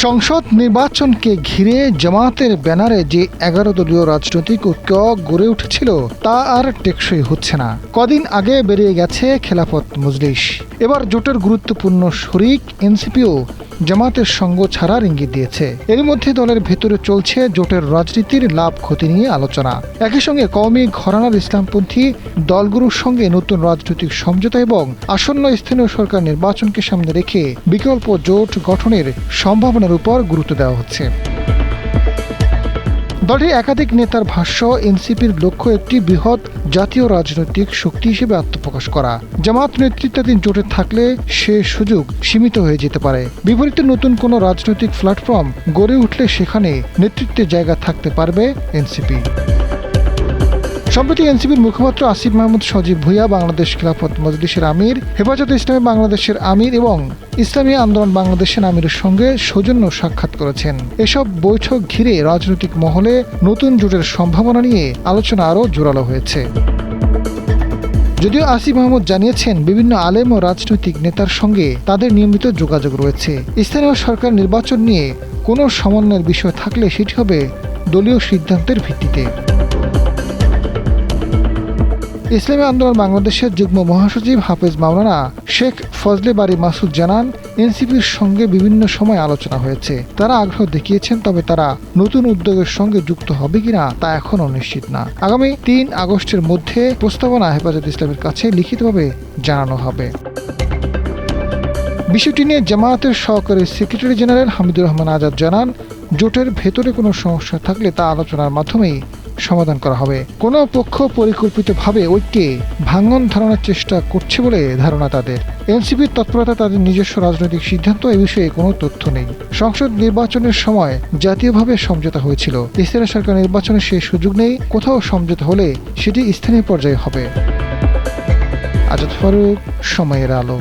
সংসদ নির্বাচনকে ঘিরে জামায়াতের ব্যানারে যে 11 দলীয় রাজনৈতিক ঐক্য গড়ে উঠেছিল তা আর টেকসই হচ্ছে না। কদিন আগে বেরিয়ে গেছে খেলাফত মজলিস। এবার জোটের গুরুত্বপূর্ণ শরিক এনসিপিও জামায়াতের সঙ্গ ছাড়ার ইঙ্গিত দিয়েছে। এর মধ্যে দলের ভেতরে চলছে জোটের রাজনীতির লাভ ক্ষতি নিয়ে আলোচনা। একই সঙ্গে কওমি ঘরানার ইসলামপন্থী দলগুলোর সঙ্গে নতুন রাজনৈতিক সমঝোতা এবং আসন্ন স্থানীয় সরকার নির্বাচনকে সামনে রেখে বিকল্প জোট গঠনের সম্ভাবনার উপর গুরুত্ব দেওয়া হচ্ছে। দলটির একাধিক নেতার ভাষ্য, এনসিপির লক্ষ্য একটি বৃহৎ জাতীয় রাজনৈতিক শক্তি হিসেবে আত্মপ্রকাশ করা। জামায়াত নেতৃত্বাধীন জোটে থাকলে সে সুযোগ সীমিত হয়ে যেতে পারে। বিপরীতে নতুন কোনো রাজনৈতিক প্ল্যাটফর্ম গড়ে উঠলে সেখানে নেতৃত্বের জায়গা থাকতে পারবে এনসিপি। সম্প্রতি এনসিপির মুখপাত্র আসিফ মাহমুদ সজীব ভুঁইয়া বাংলাদেশ খেলাফত মজলিসের আমির, হেফাজতে ইসলামী বাংলাদেশের আমির এবং ইসলামী আন্দোলন বাংলাদেশের আমিরের সঙ্গে সৌজন্য সাক্ষাৎ করেছেন। এসব বৈঠক ঘিরে রাজনৈতিক মহলে নতুন জোটের সম্ভাবনা নিয়ে আলোচনা আরও জোরালো হয়েছে। যদিও আসিফ মাহমুদ জানিয়েছেন, বিভিন্ন আলেম ও রাজনৈতিক নেতার সঙ্গে তাদের নিয়মিত যোগাযোগ রয়েছে। স্থানীয় সরকার নির্বাচন নিয়ে কোনো সমন্বয়ের বিষয় থাকলে সেটি হবে দলীয় সিদ্ধান্তের ভিত্তিতে। ইসলামী আন্দোলন বাংলাদেশের যুগ্ম মহাসচিব হাফেজ মাওলানা শেখ ফজলে বারী মাসুদ জানান, এনসিপির সঙ্গে বিভিন্ন সময় আলোচনা হয়েছে। তারা আগ্রহ দেখিয়েছেন, তবে তারা নতুন উদ্যোগের সঙ্গে যুক্ত হবে কিনা তা এখনও নিশ্চিত না। আগামী 3 আগস্টের মধ্যে প্রস্তাবনা হেফাজতে ইসলামের কাছে লিখিতভাবে জানানো হবে। বিষয়টি নিয়ে জামায়াতের সহকারী সেক্রেটারি জেনারেল হামিদুর রহমান আজাদ জানান, জোটের ভেতরে কোনো সমস্যা থাকলে তা আলোচনার মাধ্যমেই সমাধান করা হবে। কোনো পক্ষ পরিকল্পিতভাবে ঐক্যে ভাঙন ধরানোর চেষ্টা করছে বলে ধারণা তাদের। এনসিপির তৎপরতা তাদের নিজস্ব রাজনৈতিক সিদ্ধান্ত, এ বিষয়ে কোনো তথ্য নেই। সংসদ নির্বাচনের সময় জাতীয়ভাবে সমঝোতা হয়েছিল। স্থানীয় সরকার নির্বাচনে সেই সুযোগ নেই। কোথাও সমঝোতা হলে সেটি স্থানীয় পর্যায়ে হবে। আজাদ ফারুক, সময়ের আলো।